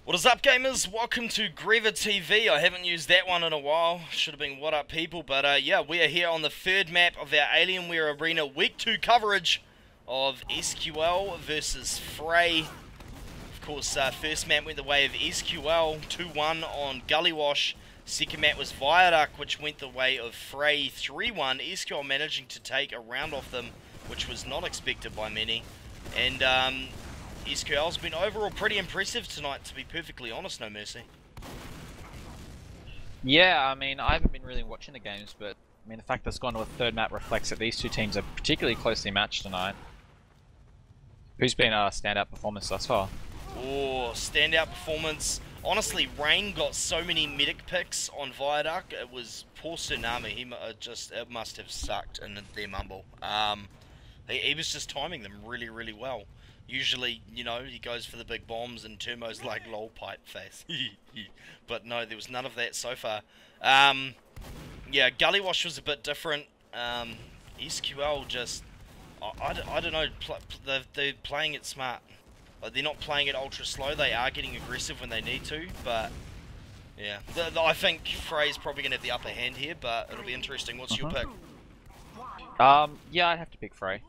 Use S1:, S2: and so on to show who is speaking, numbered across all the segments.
S1: What is up, gamers? Welcome to GreaverTV. I haven't used that one in a while. Should have been What Up People, but yeah, we are here on the third map of our Alienware Arena Week 2 coverage of SQL versus Frey. Of course, first map went the way of SQL, 2-1 on Gully Wash. Second map was Viaduct, which went the way of Frey, 3-1. SQL managing to take a round off them, which was not expected by many. And SQL's been overall pretty impressive tonight, to be perfectly honest, no mercy.
S2: Yeah, I mean, I haven't been really watching the games, but I mean, the fact that it's gone to a third map reflects that these two teams are particularly closely matched tonight. Who's been a standout performance thus far?
S1: Oh, standout performance. Honestly, Rain got so many medic picks on Viaduct. It was poor Tsunami. He it must have sucked in their mumble. He was just timing them really, really well. Usually, you know, he goes for the big bombs and Turmo's like lol pipe face. But no, there was none of that so far. Yeah, Gully Wash was a bit different. SQL just, I don't know, they're playing it smart. Like, they're not playing it ultra slow, they are getting aggressive when they need to, but yeah. I think Frey's probably going to have the upper hand here, but it'll be interesting. What's your pick?
S2: Yeah, I'd have to pick Frey.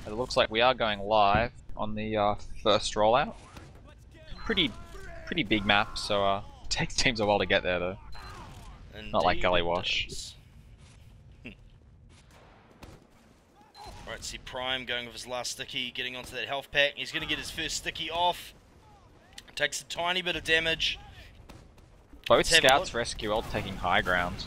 S2: It looks like we are going live on the first rollout. Pretty big map, so takes teams a while to get there though.
S1: Indeed.
S2: Not like Gully Wash.
S1: Right, see Prime going with his last sticky, getting onto that health pack. He's going to get his first sticky off. Takes a tiny bit of damage.
S2: Both scouts for SQL taking high ground.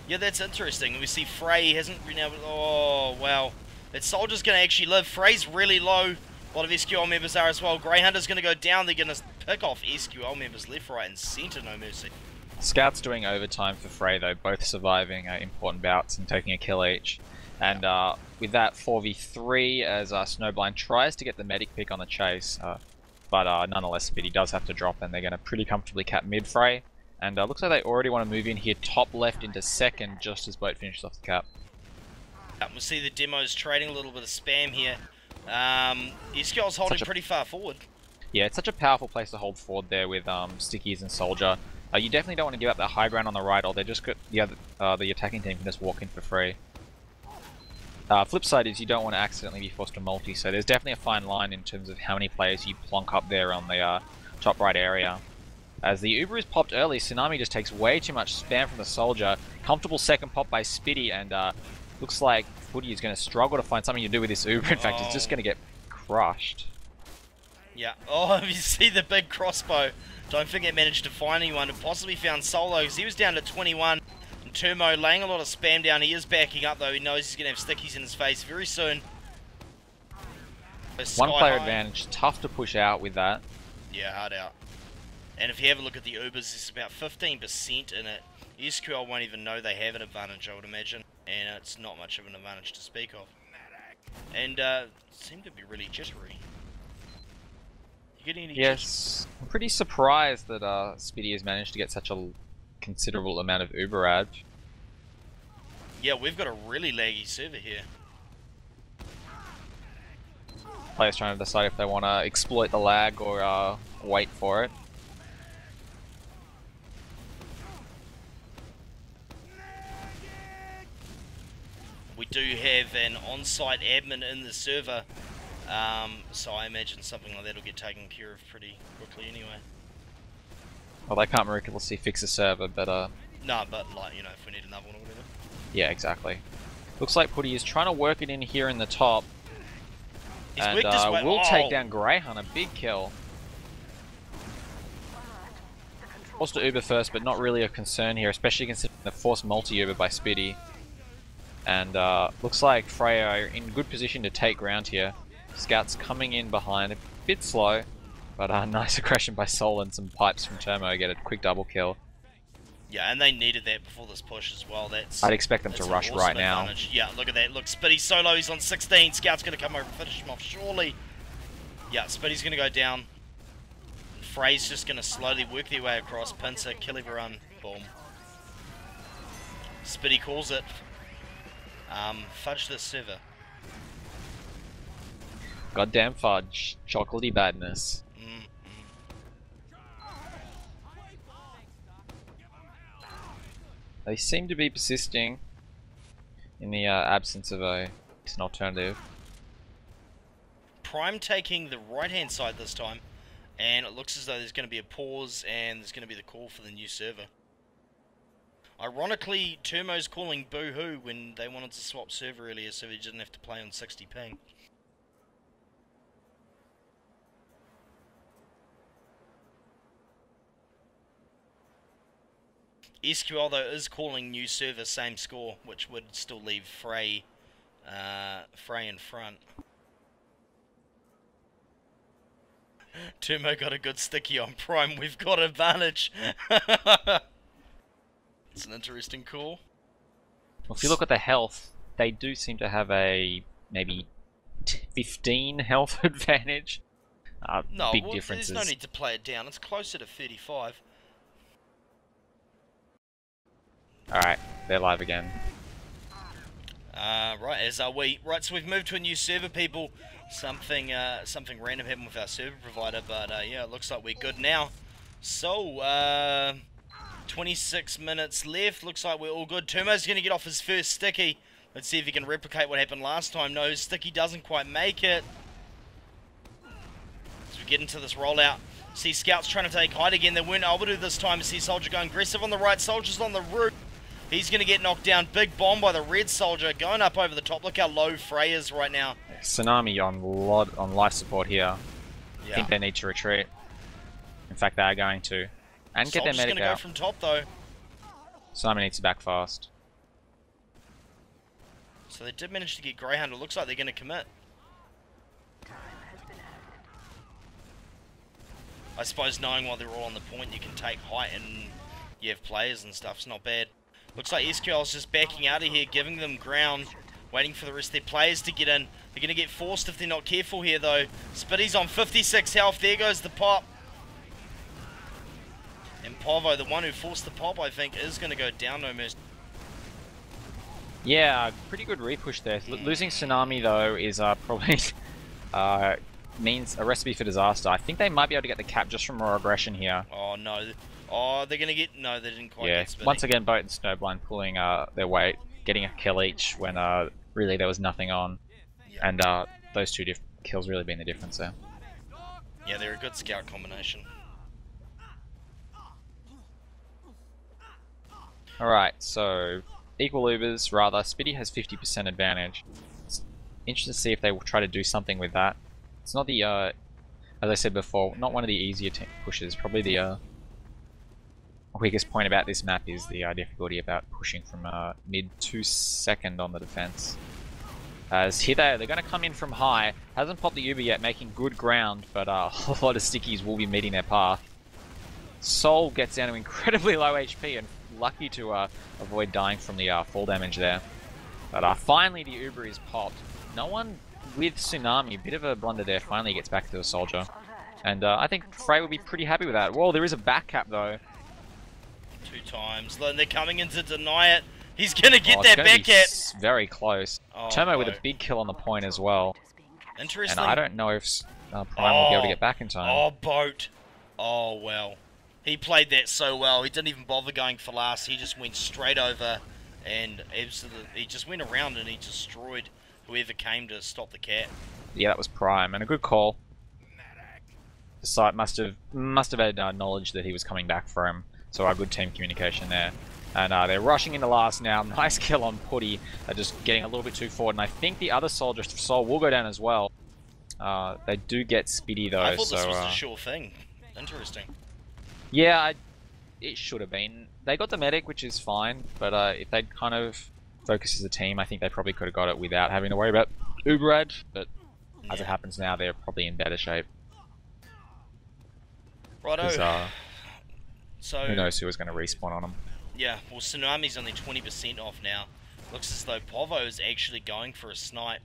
S1: Yeah, that's interesting. We see Frey hasn't been able to... Oh, wow. That soldier's going to actually live. Frey's really low. A lot of SQL members are as well. Greyhunter's going to go down. They're going to pick off SQL members left, right, and centre, no mercy.
S2: Scouts doing overtime for Frey though, both surviving important bouts and taking a kill each. And with that 4v3, as Snowblind tries to get the medic pick on the chase, but nonetheless, Spitty does have to drop, and they're going to pretty comfortably cap mid Frey. And looks like they already want to move in here top left into second, just as Boat finishes off the cap.
S1: We'll see the demos trading a little bit of spam here. SQL's holding pretty far forward. Yeah,
S2: it's such a powerful place to hold forward there with Stickies and Soldier. You definitely don't want to give up that high ground on the right, or they just got the attacking team can just walk in for free. Flip side is you don't want to accidentally be forced to multi, so there's definitely a fine line in terms of how many players you plonk up there on the top right area. As the Uber is popped early, Tsunami just takes way too much spam from the Soldier. Comfortable second pop by Spitty, and looks like Footy is going to struggle to find something to do with this Uber. In fact, he's just going to get crushed.
S1: Yeah. Oh, you see the big crossbow. Don't think it managed to find anyone. It possibly found Solo, because he was down to 21. And Turmo laying a lot of spam down. He is backing up, though. He knows he's going to have stickies in his face very soon.
S2: One player advantage. Tough to push out with that.
S1: Yeah, hard out. And if you have a look at the Ubers, it's about 15% in it. SQL won't even know they have an advantage, I would imagine. And it's not much of an advantage to speak of. And seem to be really jittery. You getting any
S2: Yes, I'm pretty surprised that Spitty has managed to get such a considerable amount of Uber ad.
S1: Yeah, we've got a really laggy server here.
S2: Players trying to decide if they want to exploit the lag or wait for it.
S1: We do have an on-site admin in the server, so I imagine something like that will get taken care of pretty quickly anyway.
S2: Well, they can't miraculously fix the server, but
S1: No, but like, you know, if we need another one or whatever.
S2: Yeah, exactly. Looks like Putty is trying to work it in here in the top.
S1: He's
S2: and
S1: worked his way.
S2: We'll take down Greyhunter, big kill. Forced to Uber first, but not really a concern here, especially considering the forced multi-Uber by Spitty. And looks like Freya are in good position to take ground here. Scouts coming in behind, a bit slow, but nice aggression by Sol and some pipes from Turmo get a quick double kill.
S1: Yeah, and they needed that before this push as well.
S2: I'd expect them to rush
S1: awesome
S2: right
S1: advantage.
S2: now.
S1: Yeah, look at that. Look, Spitty's solo, he's on 16. Scout's going to come over and finish him off, surely. Yeah, Spitty's going to go down. Frey's just going to slowly work their way across. Pincer, kill everyone. Boom. Spitty calls it. Fudge this server.
S2: Goddamn fudge. Chocolatey badness.
S1: Mm.
S2: They seem to be persisting in the absence of an alternative.
S1: Prime taking the right-hand side this time, and it looks as though there's going to be a pause, and there's going to be the call for the new server. Ironically, Termo's calling boo-hoo when they wanted to swap server earlier so he didn't have to play on 60 ping. SQL though is calling new server, same score, which would still leave Frey in front. Turmo got a good sticky on Prime, we've got advantage. It's an interesting call.
S2: Well, if you look at the health, they do seem to have a maybe 15 health advantage.
S1: No,
S2: big
S1: well,
S2: differences.
S1: there's no need to play it down, it's closer to 35.
S2: Alright, they're live again.
S1: Right, as are we. Right, so we've moved to a new server, people. Something random happened with our server provider, but yeah, it looks like we're good now. So, 26 minutes left. Looks like we're all good. Turmo's going to get off his first sticky. Let's see if he can replicate what happened last time. No, sticky doesn't quite make it. As we get into this rollout, see Scouts trying to take height again. They weren't able to this time. See Soldier going aggressive on the right. Soldier's on the roof. He's going to get knocked down. Big bomb by the red soldier. Going up over the top. Look how low Frey is right now.
S2: Tsunami on life support here.
S1: Yeah.
S2: I think they need to retreat. In fact, they are going to. And get their medic
S1: going to go
S2: out.
S1: from top though.
S2: Tsunami needs to back fast.
S1: So they did manage to get Greyhound. It looks like they're going to commit. I suppose knowing while they're all on the point, you can take height and you have players and stuff. It's not bad. Looks like SQL's just backing out of here, giving them ground, waiting for the rest of their players to get in. They're going to get forced if they're not careful here, though. Spitty's on 56 health. There goes the pop. And Pavo, the one who forced the pop, I think, is going to go down no mercy.
S2: Yeah, pretty good repush there. Losing Tsunami, though, is probably means a recipe for disaster. I think they might be able to get the cap just from raw aggression here.
S1: Oh, no. Oh, they're going to get... No, they didn't quite get Spitty.
S2: Once again, Boat and Snowblind pulling their weight, getting a kill each when really there was nothing on. Yeah. And those two kills really being the difference there.
S1: Yeah, they're a good scout combination.
S2: Alright, so equal Ubers, rather. Spitty has 50% advantage. It's interesting to see if they will try to do something with that. It's not the, as I said before, not one of the easier pushes. Probably the weakest point about this map is the difficulty about pushing from mid to second on the defense. As here they're going to come in from high. Hasn't popped the Uber yet, making good ground, but a whole lot of stickies will be meeting their path. Soul gets down to incredibly low HP and lucky to avoid dying from the fall damage there. But finally the Uber is popped. No one with Tsunami, bit of a blunder there, finally gets back to the soldier. And I think Frey will be pretty happy with that. Whoa, there is a back cap though. 2
S1: times. They're coming in to deny it. He's going to get that back cap.
S2: Very close.
S1: Oh,
S2: Termo with a big kill on the point as well.
S1: Interesting.
S2: And I don't know if Prime will be able to get back in time.
S1: Oh, Boat. Oh, well. He played that so well. He didn't even bother going for last. He just went straight over and absolutely, he just went around and he destroyed whoever came to stop the cat.
S2: Yeah, that was Prime, and a good call. The site must have had knowledge that he was coming back for him, so a good team communication there. And they're rushing into last now. Nice kill on Putty. They're just getting a little bit too forward, and I think the other soldier, Soul, will go down as well. They do get Spitty though.
S1: I thought this was a sure thing. Interesting.
S2: Yeah, it should have been. They got the medic, which is fine, but if they'd kind of focused as a team, I think they probably could have got it without having to worry about Uberad, but as it happens now, they're probably in better shape.
S1: Righto.
S2: So who knows who was going to respawn on them.
S1: Yeah, well, Tsunami's only 20% off now. Looks as though Povo is actually going for a snipe.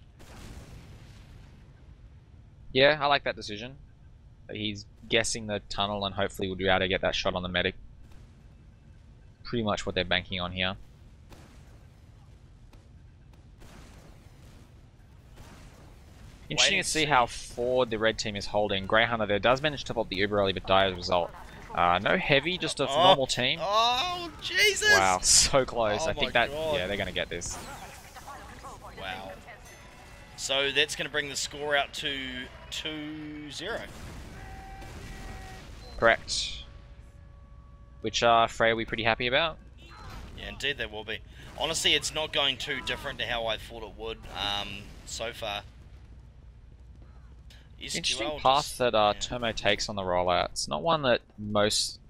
S2: Yeah, I like that decision. He's guessing the tunnel and hopefully we'll be able to get that shot on the medic. Pretty much what they're banking on here. Interesting to see how forward the red team is holding. Grey Hunter there does manage to top up the uber early, but die as a result. No heavy, just a normal team.
S1: Oh, Jesus!
S2: Wow, so close.
S1: Oh
S2: I think
S1: my
S2: that,
S1: God.
S2: yeah, they're going to get this.
S1: Wow. So that's going to bring the score out to 2-0.
S2: Correct. Which Frey will be pretty happy about.
S1: Yeah, indeed they will be. Honestly, it's not going too different to how I thought it would so far.
S2: Interesting
S1: SQL
S2: path
S1: just,
S2: that
S1: yeah.
S2: Termo takes on the rollout. It's not one that most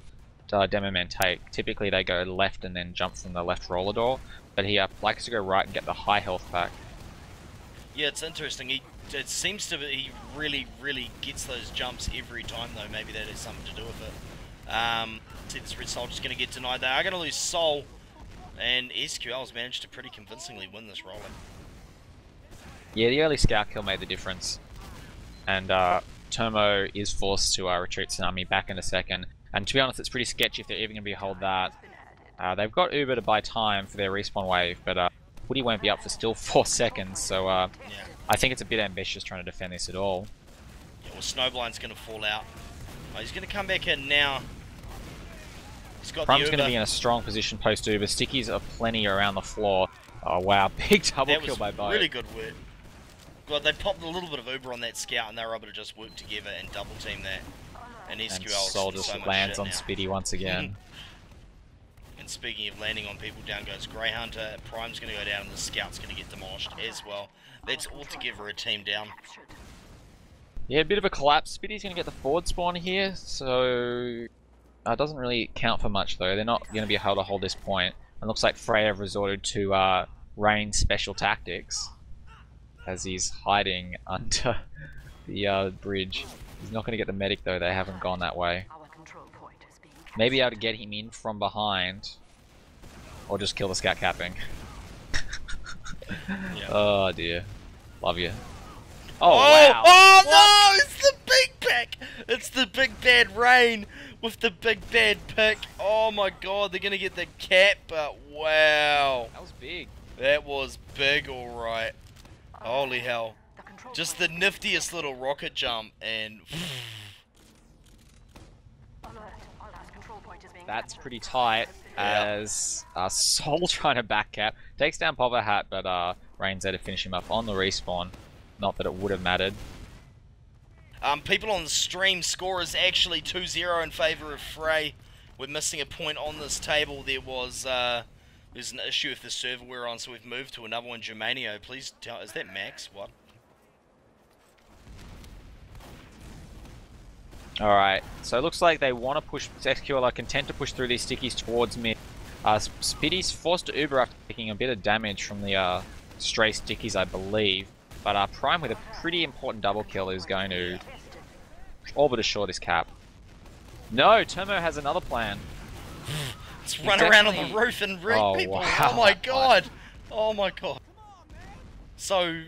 S2: demo men take. Typically they go left and then jump from the left roller door, but he likes to go right and get the high health back.
S1: Yeah, it's interesting. It seems to be he really gets those jumps every time though. Maybe that has something to do with it. See, this red soldier's going to get denied. They are going to lose Soul, and SQL's managed to pretty convincingly win this rollout.
S2: Yeah, the early scout kill made the difference. And Termo is forced to retreat Tsunami back in a second. And to be honest, it's pretty sketchy if they're even going to be hold that. They've got Uber to buy time for their respawn wave, but Woody won't be up for still 4 seconds, so yeah. I think it's a bit ambitious trying to defend this at all.
S1: Yeah, well, Snowblind's going to fall out. Oh, he's going to come back in now. He's got
S2: Prime's
S1: the Uber.
S2: going to be in a strong position post Uber. Stickies are plenty around the floor. Oh wow, big double kill by both.
S1: Really good work. God, they popped a little bit of Uber on that scout, and they were able to just work together and double team that. And SQL
S2: Soul just
S1: so much
S2: lands on
S1: now.
S2: Spitty once again.
S1: And speaking of landing on people, down goes Grey Hunter. Prime's going to go down, and the scout's going to get demolished as well. That's altogether a team down.
S2: Yeah, a bit of a collapse. Spitty's going to get the forward spawn here, so it doesn't really count for much though. They're not going to be able to hold this point. It looks like Frey have resorted to Rain's special tactics as he's hiding under the bridge. He's not going to get the medic though. They haven't gone that way. Maybe able to get him in from behind, or just kill the scout capping.
S1: Yep.
S2: Oh dear, love you. Oh,
S1: Oh,
S2: wow!
S1: oh no! It's the big pick! It's the big bad Rain with the big bad pick. Oh my god, they're gonna get the cap, but wow.
S2: That was big.
S1: That was big, alright. Holy hell. Just the niftiest little rocket jump, and
S2: That's pretty tight. As Soul trying to back cap. Takes down Pova Hat, but Rain's there to finish him up on the respawn. Not that it would have mattered.
S1: people on the stream, score is actually 2-0 in favour of Frey. We're missing a point on this table. There's an issue with the server we're on, so we've moved to another one. Germanio, please tell, is that Max? What?
S2: Alright, so it looks like they want to push, SQL are content to push through these stickies towards mid. Spitty's forced to Uber after taking a bit of damage from the stray stickies, I believe. But Prime with a pretty important double kill is going to all but assure this cap. No, Termo has another plan.
S1: Let's run around on the roof and wreck people.
S2: Wow.
S1: Oh my god. Oh my god. So,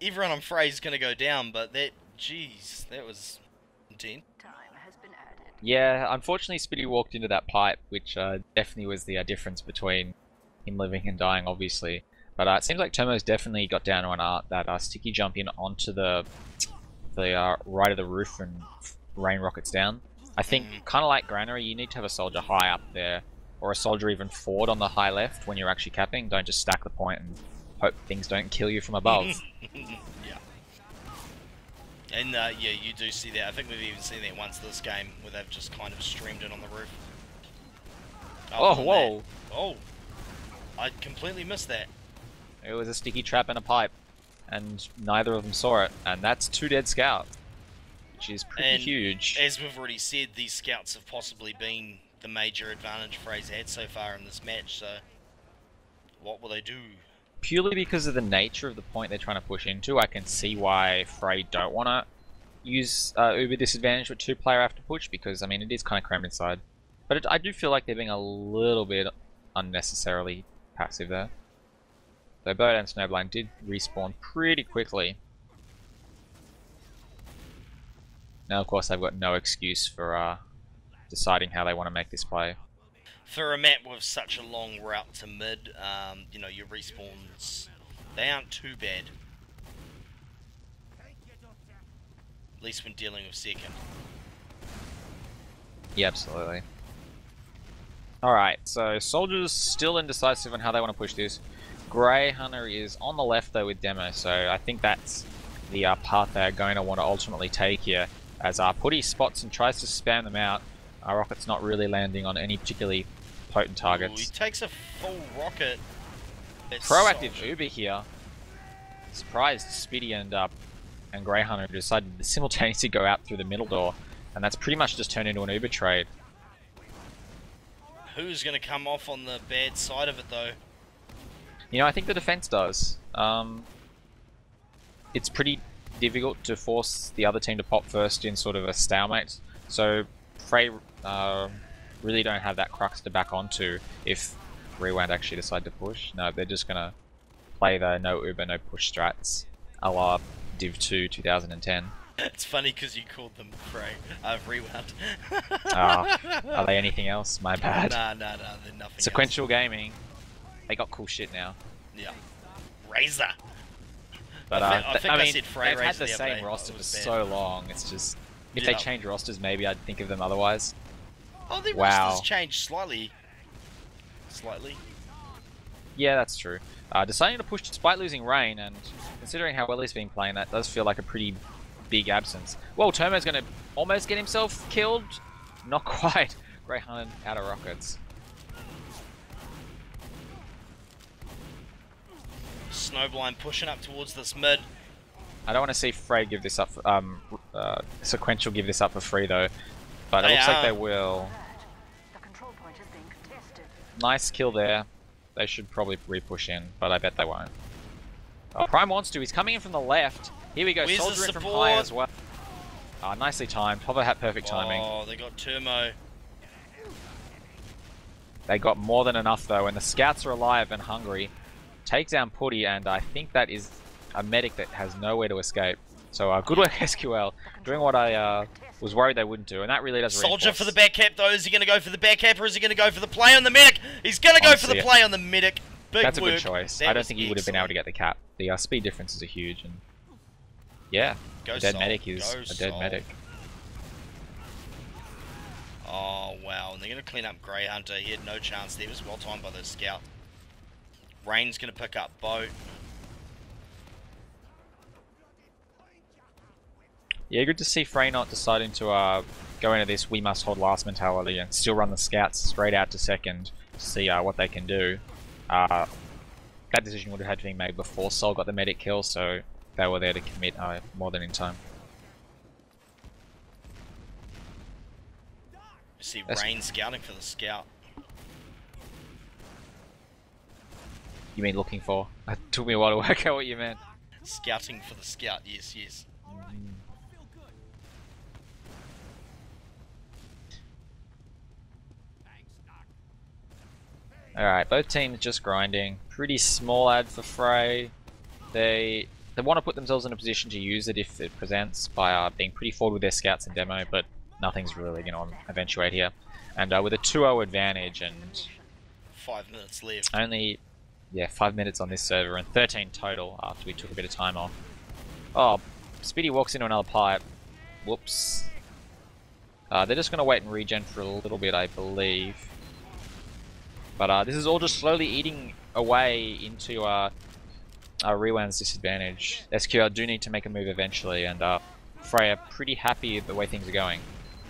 S1: everyone on Frey is going to go down, but that, jeez, that was intense.
S2: Yeah, unfortunately Spitty walked into that pipe, which definitely was the difference between him living and dying, obviously. But it seems like Termo's definitely got down on that sticky jump in onto the right of the roof and rain rockets down. I think, kind of like Granary, you need to have a soldier high up there, or a soldier even forward on the high left when you're actually capping. Don't just stack the point and hope things don't kill you from above.
S1: Yeah. And yeah, you do see that. I think we've even seen that once this game, where they've just kind of streamed in on the roof.
S2: Oh, whoa!
S1: Oh, I completely missed that.
S2: It was a sticky trap and a pipe, and neither of them saw it, and that's 2 dead scouts, which is pretty huge.
S1: As we've already said, these scouts have possibly been the major advantage Frey's had so far in this match, so what will they do?
S2: Purely because of the nature of the point they're trying to push into, I can see why Frey don't want to use Uber disadvantage with 2-player after push, because, I mean, it is kind of crammed inside. But I do feel like they're being a little bit unnecessarily passive there. Though Bird and Snowblind did respawn pretty quickly. Now, of course, they've got no excuse for deciding how they want to make this play.
S1: For a map with such a long route to mid, you know, your respawns, they aren't too bad. least when dealing with second.
S2: Yeah, absolutely. Alright, so Soldier's still indecisive on how they want to push this. Grey Hunter is on the left though with Demo, so I think that's the path they're going to want to ultimately take here. As Putty spots and tries to spam them out, Rocket's not really landing on any particularly potent targets.
S1: Ooh, he takes a full rocket.
S2: Proactive
S1: Soldier.
S2: Uber here. Surprised Speedy and Grey Hunter decided to simultaneously go out through the middle door, and that's pretty much just turned into an Uber trade.
S1: Who's going to come off on the bad side of it though?
S2: You know, I think the defense does. It's pretty difficult to force the other team to pop first in sort of a stalemate, so Frey really don't have that crux to back onto if Rewound actually decide to push. No, they're just going to play the no Uber, no push strats a la Div 2 2010.
S1: It's funny because you called them Frey. Rewound.
S2: Are they anything else? My bad.
S1: Nah, they're nothing
S2: Sequential
S1: else.
S2: Gaming. They got cool shit now.
S1: Yeah. Razor.
S2: But
S1: I think I said Frey
S2: they've had
S1: Razor
S2: the
S1: the other
S2: same
S1: day.
S2: roster
S1: It
S2: for
S1: was bad.
S2: so long. It's just if
S1: Yeah.
S2: they change rosters, maybe I'd think of them otherwise.
S1: Oh, their
S2: Wow.
S1: rosters changed slightly. Slightly.
S2: Yeah, that's true. Deciding to push despite losing Rain, and considering how well he's been playing, that does feel like a pretty big absence. Well, Termo's going to almost get himself killed. Not quite. Grey Hunter out of rockets.
S1: Snowblind pushing up towards this mid.
S2: I don't want to see Frey give this up. Sequential give this up for free though, but it looks like they will. Nice kill there. They should probably re-push in, but I bet they won't. Prime wants to. He's coming in from the left. Here we go.
S1: Where's
S2: Soldier
S1: the
S2: in from
S1: support?
S2: high as well. Nicely timed. Hover had perfect timing.
S1: Oh, they got Turmo.
S2: They got more than enough though, and the scouts are alive and hungry. Takes down Putty, and I think that is a medic that has nowhere to escape. So good work SQL, doing what I was worried they wouldn't do, and that really does
S1: Soldier
S2: reinforce.
S1: for the back cap though. Is he going to go for the back cap or is he going to go for the play on the medic? He's going to go for the play on the medic. Big
S2: That's a
S1: work.
S2: good choice.
S1: That
S2: I don't
S1: was
S2: think he would have been able to get the cap. The speed differences are huge, and yeah, a dead medic is a dead medic.
S1: Oh wow, and they're going to clean up Grey Hunter. He had no chance there. It was well timed by the scout. Rain's going to pick up boat.
S2: Yeah, good to see Frey not deciding to go into this we must hold last mentality and still run the scouts straight out to second to see what they can do. That decision would have had to be made before Sol got the medic kill, so they were there to commit more than in time.
S1: You see Rain scouting for the scout.
S2: You mean looking for? It took me a while to work out what you meant.
S1: Scouting for the scout, yes.
S2: Alright, both teams just grinding. Pretty small ad for Frey. They want to put themselves in a position to use it if it presents by being pretty forward with their scouts and demo, but nothing's really going to eventuate here. And with a 2-0 advantage and
S1: 5 minutes left.
S2: only 5 minutes on this server and 13 total after we took a bit of time off. Oh, Speedy walks into another pipe. Whoops. They're just going to wait and regen for a little bit, I believe. But this is all just slowly eating away into Rewound's disadvantage. SQL do need to make a move eventually, and Frey are pretty happy the way things are going.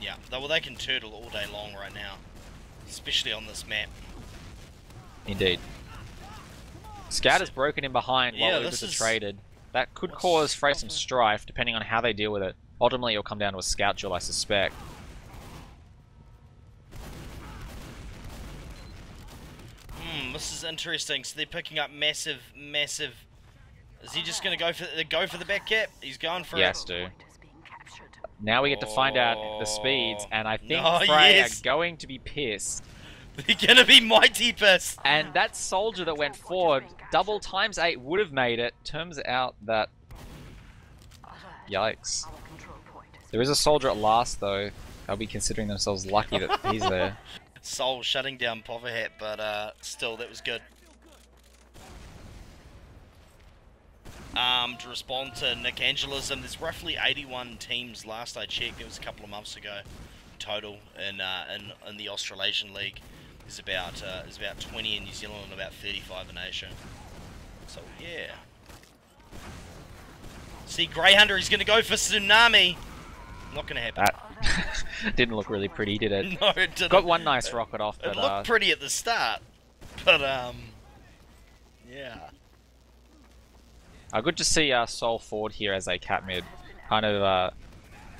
S1: Yeah, well they can turtle all day long right now. Especially on this map.
S2: Indeed. Scout is broken in behind while
S1: this
S2: Ubers are
S1: is...
S2: traded. That could cause Frey some strife, depending on how they deal with it. Ultimately, it'll come down to a scout duel, I suspect.
S1: This is interesting. So they're picking up massive. Is he just going to go for the back cap? He's going for it.
S2: He has to. Now we get to find out the speeds, and I think
S1: Oh,
S2: Frey
S1: yes.
S2: are going to be pissed.
S1: They're going to be mighty pissed.
S2: And that soldier that went forward, double times 8 would have made it. Turns out that... Yikes. There is a soldier at last, though. They'll be considering themselves lucky that he's there.
S1: Soul shutting down Pofferhat, but still, that was good. to respond to Nick Angelism. There's roughly 81 teams last I checked. It was a couple of months ago total in the Australasian League. There's about 20 in New Zealand and about 35 in Asia. So yeah. See, Grey Hunter, he's going to go for Tsunami. Not going to happen.
S2: That didn't look really pretty, did it?
S1: No, it didn't.
S2: Got one nice rocket off, but
S1: it looked pretty at the start, but yeah.
S2: Good to see Soul Ford here as a cat mid, kind of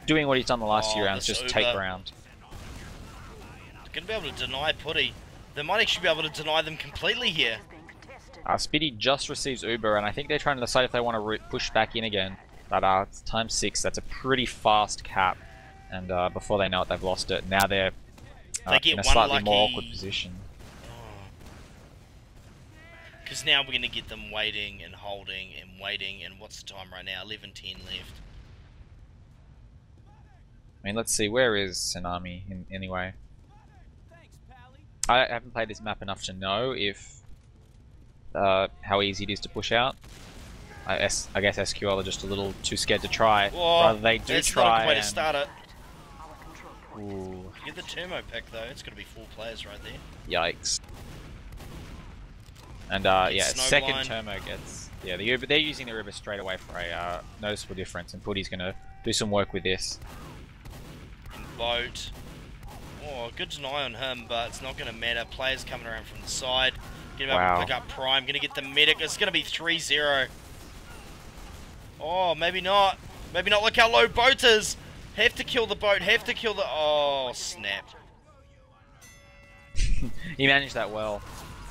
S2: doing what he's done the last few rounds, just take ground.
S1: They're going to be able to deny Putty. They might actually be able to deny them completely here.
S2: Spitty just receives Uber, and I think they're trying to decide if they want to push back in again. But it's times 6, that's a pretty fast cap, and before they know it, they've lost it. Now they're in a slightly more awkward position.
S1: Because now we're going to get them waiting and holding and waiting, and what's the time right now? 11:10 left.
S2: I mean, let's see, where is Tsunami anyway? I haven't played this map enough to know if how easy it is to push out. I guess SQL are just a little too scared to try.
S1: Whoa,
S2: rather they do
S1: that's
S2: try.
S1: Not a good way to start it.
S2: Ooh.
S1: Get the Turmo pick though. It's going to be 4 players right there.
S2: Yikes. And yeah, second Turmo gets the Uber. They're using the Uber straight away for a noticeable difference, and Putty's going to do some work with this.
S1: And Boat. Oh, good deny on him, but it's not going to matter. Players coming around from the side. Get him up and pick up Prime. Going to get the medic. It's going to be 3-0. Oh, maybe not. Maybe not. Look how low Boat is. Have to kill the Boat. Have to kill the... Oh, snap.
S2: He managed that well.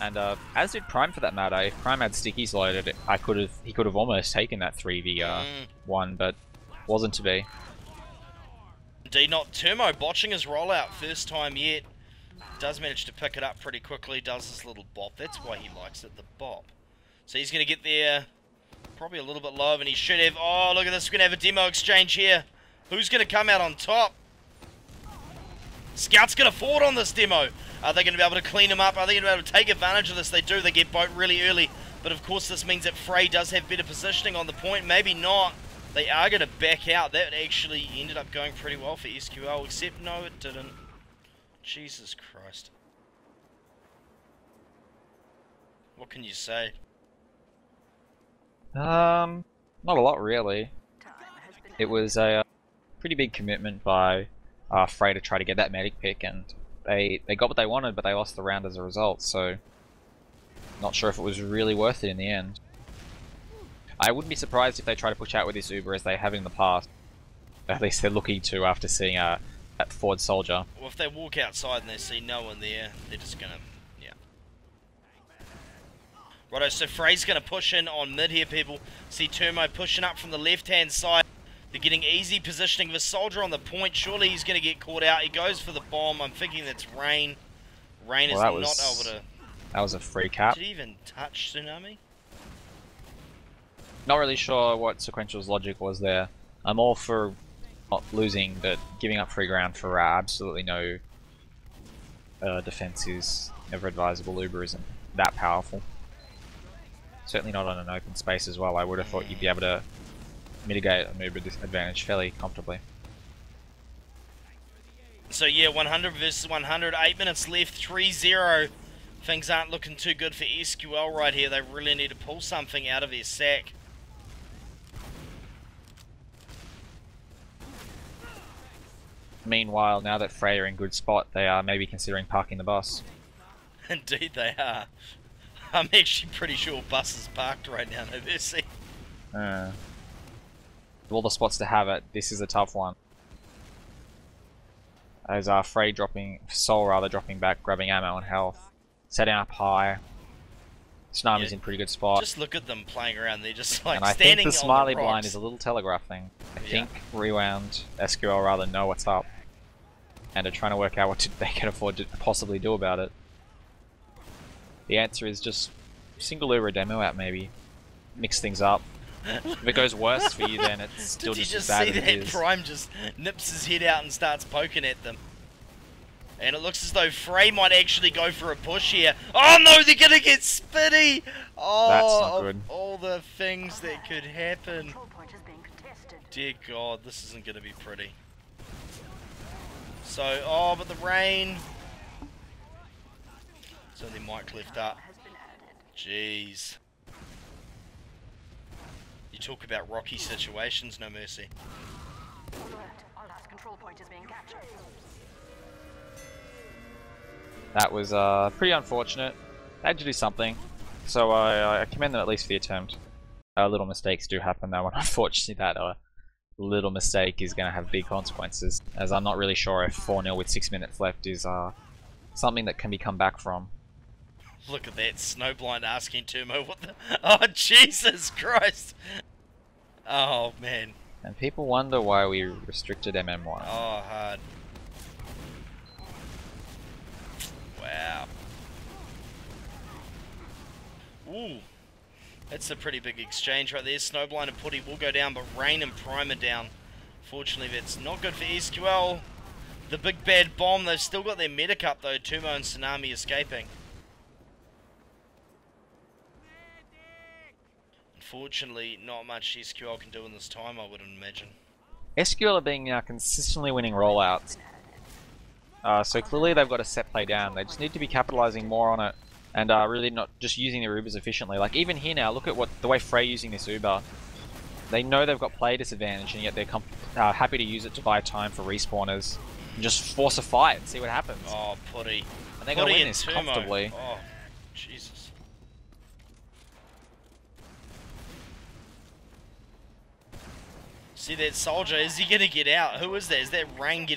S2: And as did Prime for that matter. If Prime had stickies loaded, he could have almost taken that 3v1, but wasn't to be.
S1: Indeed not. Turmo botching his rollout first time yet. Does manage to pick it up pretty quickly. Does this little bop. That's why he likes it, the bop. So he's going to get there probably a little bit lower than he should have. Oh, look at this. We're going to have a demo exchange here. Who's going to come out on top? Scout's going to forward on this demo. Are they going to be able to clean him up? Are they going to be able to take advantage of this? They do. They get Boat really early. But of course this means that Frey does have better positioning on the point. Maybe not. They are going to back out. That actually ended up going pretty well for SQL. Except no, it didn't. Jesus Christ. What can you say?
S2: Not a lot really. It was a pretty big commitment by Frey to try to get that medic pick, and they got what they wanted, but they lost the round as a result, so not sure if it was really worth it in the end. I wouldn't be surprised if they try to push out with this Uber as they have in the past. At least they're looking to after seeing that Ford soldier.
S1: Well, if they walk outside and they see no one there, they're just gonna, yeah. Righto, so Frey's gonna push in on mid here, people. See Turmo pushing up from the left-hand side. They're getting easy positioning of a soldier on the point. Surely he's gonna get caught out. He goes for the bomb. I'm thinking that's Rain. Rain is not able to...
S2: That was a free cap.
S1: Did he even touch Tsunami?
S2: Not really sure what Sequential's logic was there. I'm all for not losing, but giving up free ground for absolutely no defense is never advisable. Uber isn't that powerful. Certainly not on an open space as well. I would have thought you'd be able to mitigate an Uber disadvantage fairly comfortably.
S1: So yeah, 100 versus 100, 8 minutes left, 3-0. Things aren't looking too good for SQL right here. They really need to pull something out of their sack.
S2: Meanwhile, now that Frey are in good spot, they are maybe considering parking the bus.
S1: Indeed they are. I'm actually pretty sure bus is parked right now, no mercy.
S2: With all the spots to have it, this is a tough one. As Frey Soul dropping back, grabbing ammo and health. Setting up high. Tsunami's in pretty good spot.
S1: Just look at them playing around, they're just like
S2: and I
S1: standing
S2: think the smiley
S1: on the
S2: blind is a little telegraphing. I think Rewound, SQL rather know what's up. And are trying to work out what they can afford to possibly do about it. The answer is just single Uber demo out maybe. Mix things up. If it goes worse for you, then it's still just as bad as it is.
S1: Did you just see that Prime just nips his head out and starts poking at them? And it looks as though Frey might actually go for a push here. Oh no, they're gonna get spitty! Oh,
S2: That's not good.
S1: All the things that could happen. Dear God, this isn't gonna be pretty. So, oh, but the rain. It's only Mike left up. Jeez. You talk about rocky situations, no mercy.
S2: That was pretty unfortunate. They had to do something, so I commend them at least for the attempt. Little mistakes do happen though, and unfortunately that little mistake is going to have big consequences, as I'm not really sure if 4-0 with 6 minutes left is something that can be come back from.
S1: Look at that, Snowblind asking Tumo what the... Oh, Jesus Christ! Oh, man.
S2: And people wonder why we restricted MM1.
S1: Oh, hard. Wow. Ooh. That's a pretty big exchange right there. Snowblind and Putty will go down, but Rain and Prime are down. Fortunately, that's not good for SQL. The big bad bomb, they've still got their medic up though. Tumo and Tsunami escaping. Unfortunately, not much SQL can do in this time, I would imagine.
S2: SQL are being consistently winning rollouts. So clearly they've got a set play down. They just need to be capitalizing more on it. And really not just using their Ubers efficiently. Like even here now, look at the way Frey using this Uber. They know they've got play disadvantage, and yet they're happy to use it to buy time for respawners. And just force a fight and see what happens.
S1: Oh, Putty.
S2: And they're going to win this
S1: Tumo.
S2: comfortably.
S1: Oh, Jesus. See that soldier, is he going to get out? Who is that? Is that Rain getting